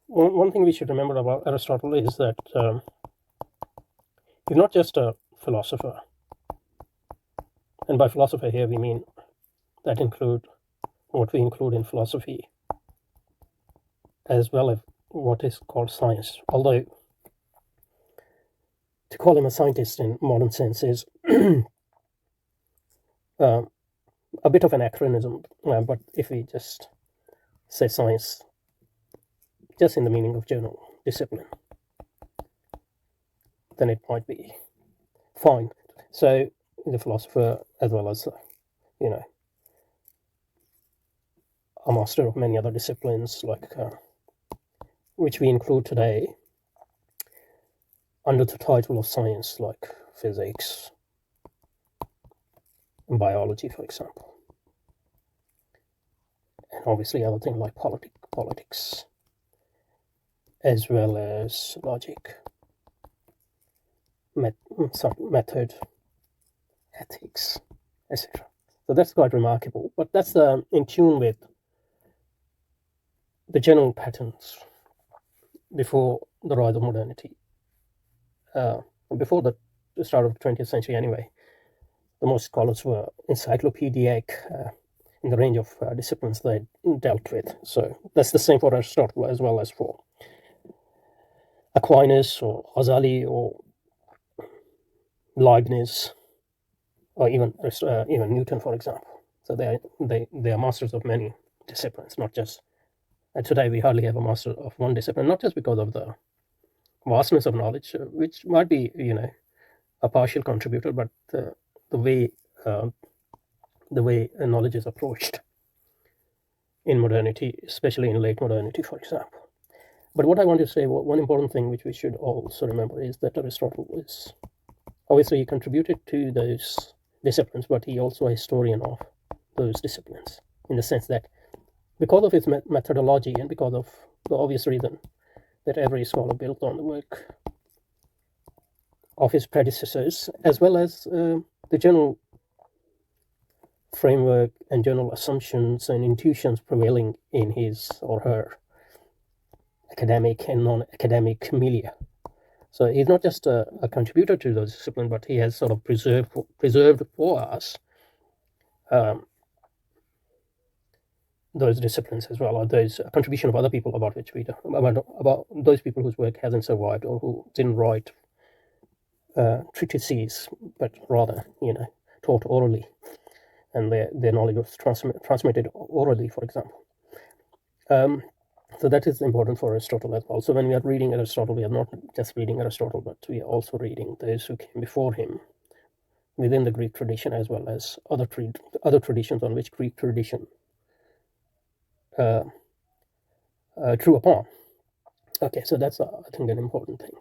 one thing we should remember about Aristotle is that he's not just a philosopher, and by philosopher here we mean that include what we include in philosophy, as well as what is called science. Although to call him a scientist in modern sense is uh, a bit of an anachronism. But if we just say science, just in the meaning of general discipline, then it might be fine. So the philosopher, as well as you know, a master of many other disciplines, like which we include today under the title of science, like physics and biology, for example, and obviously other things like politics, as well as logic, method, ethics, etc. So that's quite remarkable. But that's in tune with the general patterns before the rise of modernity, before the start of the 20th century anyway. The most scholars were encyclopedic in the range of disciplines they dealt with. So that's the same for Aristotle as well as for Aquinas or Ghazali or Leibniz, or even Newton, for example. So they are masters of many disciplines, not just. And today we hardly have a master of one discipline, not just because of the vastness of knowledge, which might be a partial contributor, but the way knowledge is approached in modernity, especially in late modernity, for example. But what I want to say, one important thing which we should also remember is that Aristotle is obviously he contributed to those disciplines, but he also a historian of those disciplines, in the sense that because of his methodology and because of the obvious reason that every scholar built on the work of his predecessors, as well as the general framework and general assumptions and intuitions prevailing in his or her academic and non-academic milieu. So he's not just a contributor to those disciplines, but he has sort of preserved for us those disciplines as well, or those contribution of other people about which we about those people whose work hasn't survived or who didn't write treatises, but rather taught orally, and their knowledge was transmitted orally, for example. So that is important for Aristotle as well. So when we are reading Aristotle, we are not just reading Aristotle, but we are also reading those who came before him within the Greek tradition, as well as other traditions on which Greek tradition drew upon. Okay, so that's I think an important thing.